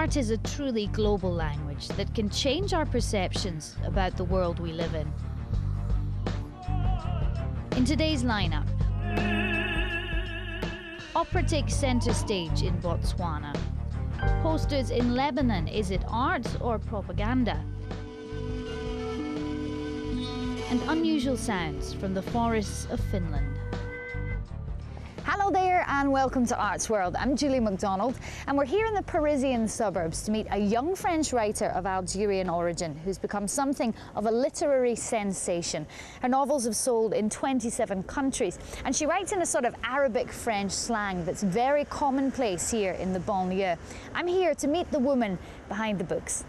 Art is a truly global language that can change our perceptions about the world we live in. In today's lineup, opera takes centre stage in Botswana. Posters in Lebanon, is it art or propaganda? And unusual sounds from the forests of Finland. Hello there and welcome to Arstworld. I'm Julie MacDonald and we're here in the Parisian suburbs to meet a young French writer of Algerian origin who's become something of a literary sensation. Her novels have sold in 27 countries and she writes in a sort of Arabic French slang that's very commonplace here in the banlieue. I'm here to meet the woman behind the books.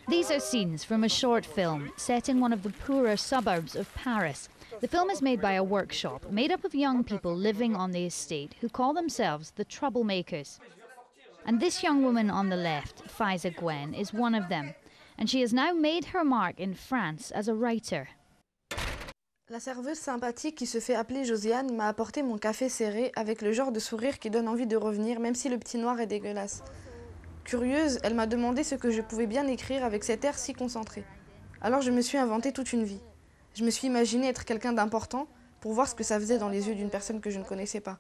These are scenes from a short film set in one of the poorer suburbs of Paris. The film is made by a workshop made up of young people living on the estate who call themselves the troublemakers. And this young woman on the left, Faiza Guene, is one of them. And she has now made her mark in France as a writer. La serveuse sympathique qui se fait appeler Josiane m'a apporté mon café serré avec le genre de sourire qui donne envie de revenir même si le petit noir est dégueulasse. Curieuse, elle m'a demandé ce que je pouvais bien écrire avec cet air si concentré. Alors je me suis inventé toute une vie. Je me suis imaginé être quelqu'un d'important pour voir ce que ça faisait dans les yeux d'une personne que je ne connaissais pas.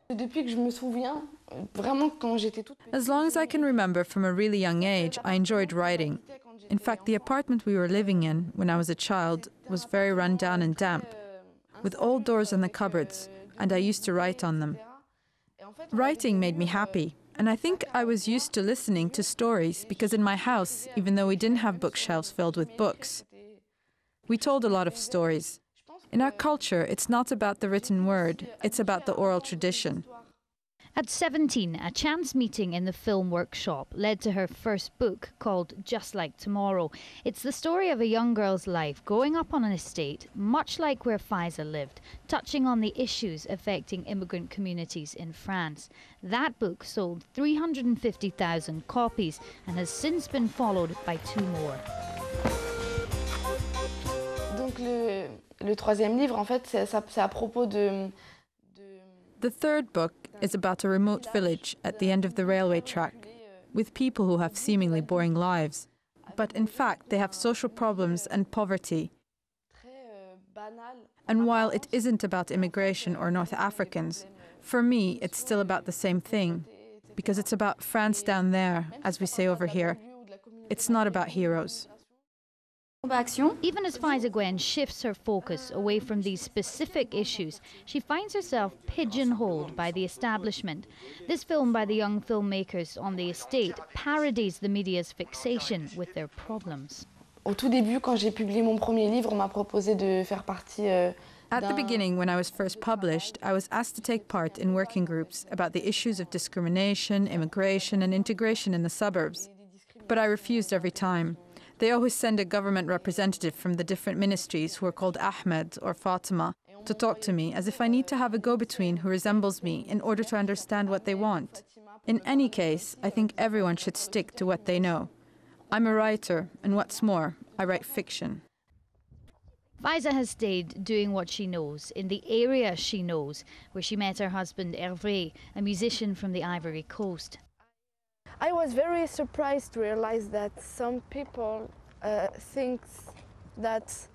Depuis que je me souviens, vraiment quand j'étais toute petite... As long as I can remember from a really young age, I enjoyed writing. In fact, the apartment we were living in when I was a child was very run down and damp, with old doors in the cupboards, and I used to write on them. Writing made me happy. And I think I was used to listening to stories because in my house, even though we didn't have bookshelves filled with books, we told a lot of stories. In our culture, it's not about the written word, it's about the oral tradition. At 17, a chance meeting in the film workshop led to her first book called Just Like Tomorrow. It's the story of a young girl's life growing up on an estate, much like where Faiza lived, touching on the issues affecting immigrant communities in France. That book sold 350,000 copies and has since been followed by 2 more. Donc le troisième livre, en fait, c'est à propos de... The third book is about a remote village at the end of the railway track, with people who have seemingly boring lives. But in fact, they have social problems and poverty. And while it isn't about immigration or North Africans, for me, it's still about the same thing, because it's about France down there, as we say over here. It's not about heroes. Even as Fisa Gwen shifts her focus away from these specific issues, she finds herself pigeonholed by the establishment. This film by the young filmmakers on the estate parodies the media's fixation with their problems. Au tout début, quand j'ai publié mon premier livre, on m'a proposé de faire partie At the beginning, when I was first published, I was asked to take part in working groups about the issues of discrimination, immigration and integration in the suburbs. But I refused every time. They always send a government representative from the different ministries who are called Ahmed or Fatima to talk to me as if I need to have a go-between who resembles me in order to understand what they want. In any case, I think everyone should stick to what they know. I'm a writer, and what's more, I write fiction. Faiza has stayed doing what she knows, in the area she knows, where she met her husband Hervé, a musician from the Ivory Coast. I was very surprised to realize that some people think that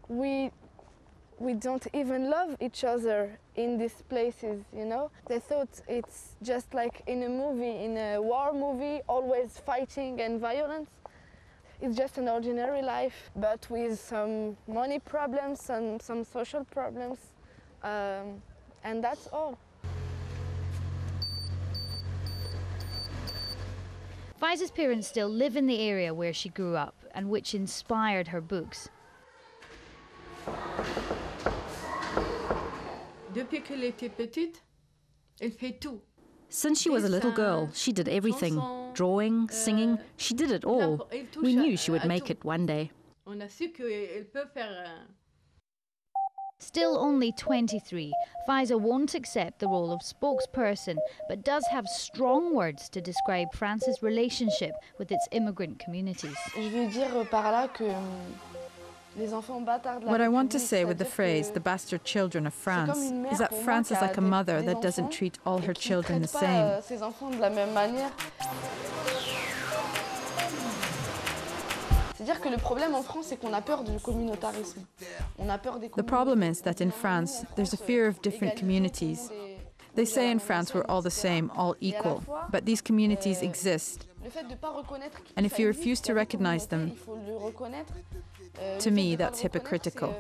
we don't even love each other in these places, you know? They thought it's just like in a movie, in a war movie, always fighting and violence. It's just an ordinary life, but with some money problems and some social problems, and that's all. Faiza's parents still live in the area where she grew up and which inspired her books. Since she was a little girl, she did everything. Drawing, singing, she did it all. We knew she would make it one day. Still only 23, Faiza won't accept the role of spokesperson, but does have strong words to describe France's relationship with its immigrant communities. Je veux dire par là que What I want to say with the phrase, the bastard children of France, is that France is like a mother that doesn't treat all her children the same. The problem is that in France, there's a fear of different communities. They say in France we're all the same, all equal, but these communities exist. And if you refuse to recognize them, to me, that's hypocritical.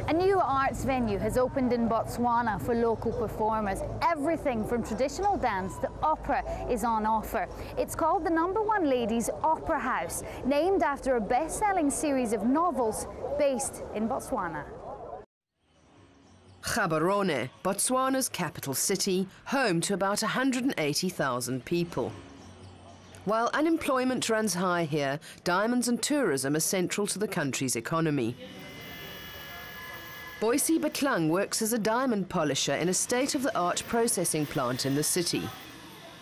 A new arts venue has opened in Botswana for local performers. Everything from traditional dance to opera is on offer. It's called the #1 Ladies Opera House, named after a best-selling series of novels based in Botswana. Gaborone, Botswana's capital city, home to about 180,000 people. While unemployment runs high here, diamonds and tourism are central to the country's economy. Boyce Beklang works as a diamond polisher in a state-of-the-art processing plant in the city.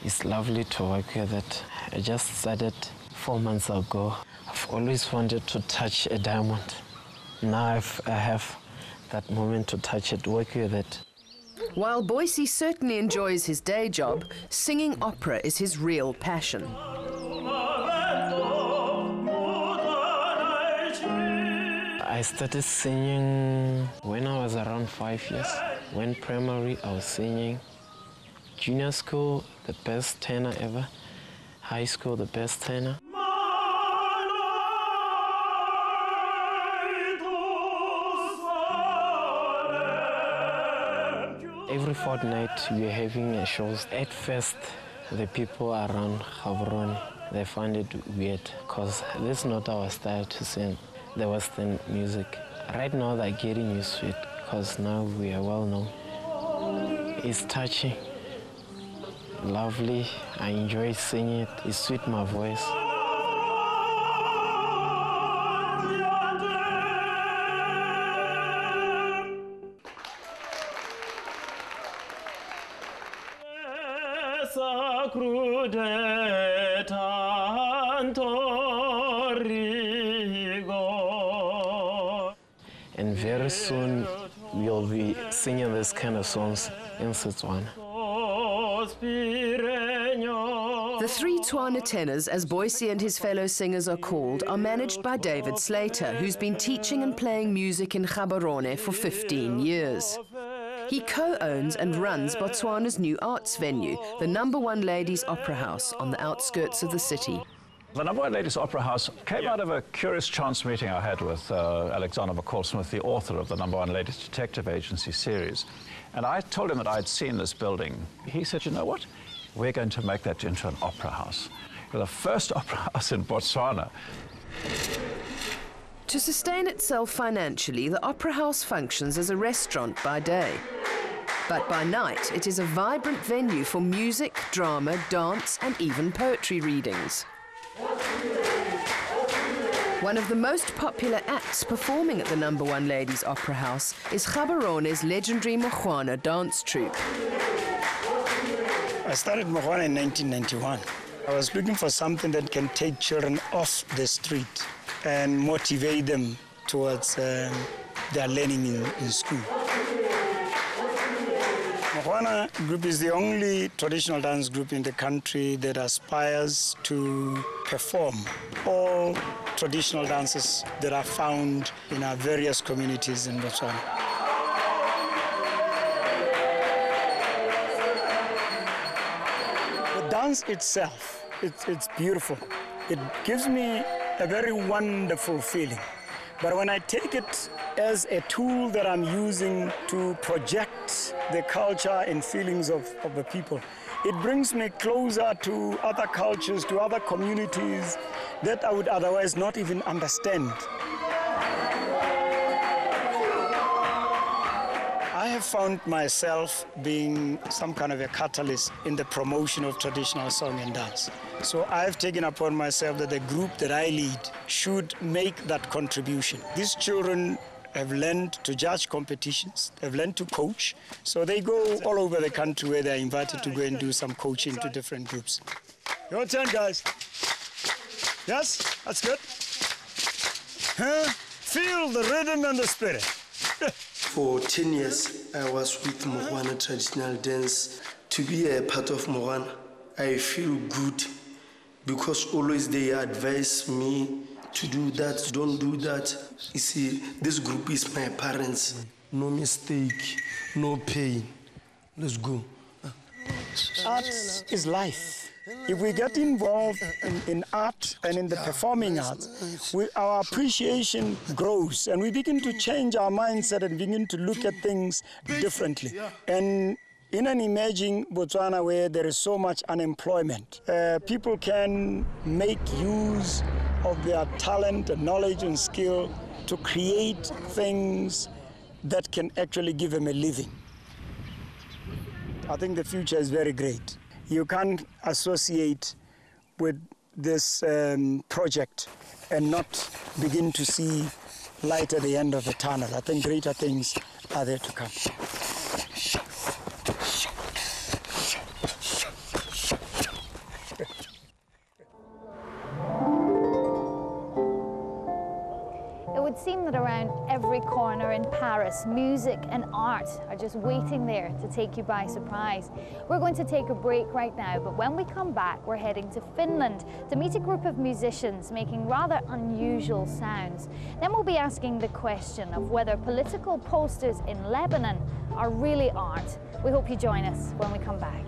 It's lovely to work here. That I just started 4 months ago. I've always wanted to touch a diamond. Now I have that moment to touch it, work with it. While Boyce certainly enjoys his day job, singing opera is his real passion. I started singing when I was around 5 years. When primary, I was singing. Junior school, the best tenor ever. High school, the best tenor. Every fortnight, we're having shows. At first, the people around Gaborone, they find it weird because this is not our style to sing the Western music. Right now, they're getting used to it because now we are well known. It's touching, lovely. I enjoy singing it. It suits my voice. And very soon we'll be singing this kind of songs in Botswana. The three Tswana tenors, as Boyce and his fellow singers are called, are managed by David Slater, who's been teaching and playing music in Gaborone for 15 years. He co-owns and runs Botswana's new arts venue, the #1 Ladies Opera House on the outskirts of the city. The #1 Ladies Opera House came out of a curious chance meeting I had with Alexander McCall-Smith, the author of the #1 Ladies Detective Agency series. And I told him that I'd seen this building. He said, you know what? We're going to make that into an opera house. We're the first opera house in Botswana. To sustain itself financially, the Opera House functions as a restaurant by day. But by night, it is a vibrant venue for music, drama, dance, and even poetry readings. One of the most popular acts performing at the #1 Ladies Opera House is Gaborone's legendary Mogoana dance troupe. I started Mogoana in 1991. I was looking for something that can take children off the street and motivate them towards their learning in school. Mogoana group is the only traditional dance group in the country that aspires to perform all traditional dances that are found in our various communities in Botswana. The dance itself, it's beautiful. It gives me a very wonderful feeling. But when I take it as a tool that I'm using to project the culture and feelings of the people, it brings me closer to other cultures, to other communities that I would otherwise not even understand. I have found myself being some kind of a catalyst in the promotion of traditional song and dance. So I've taken upon myself that the group that I lead should make that contribution. These children have learned to judge competitions, they've learned to coach, so they go all over the country where they're invited to go and do some coaching to different groups. Your turn, guys. Yes, that's good. Huh? Feel the rhythm and the spirit. For 10 years, I was with Moana traditional dance. To be a part of Moana, I feel good because always they advise me to do that, don't do that. You see, this group is my parents. No mistake, no pain. Let's go. Art is life. If we get involved in art and in the performing arts, our appreciation grows and we begin to change our mindset and begin to look at things differently. And in an emerging Botswana where there is so much unemployment, people can make use of their talent and knowledge and skill to create things that can actually give them a living. I think the future is very great. You can't associate with this project and not begin to see light at the end of the tunnel. I think greater things are there to come. It would seem that around every corner in Paris, music and art are just waiting there to take you by surprise. We're going to take a break right now, but when we come back, we're heading to Finland to meet a group of musicians making rather unusual sounds. Then we'll be asking the question of whether political posters in Lebanon are really art. We hope you join us when we come back.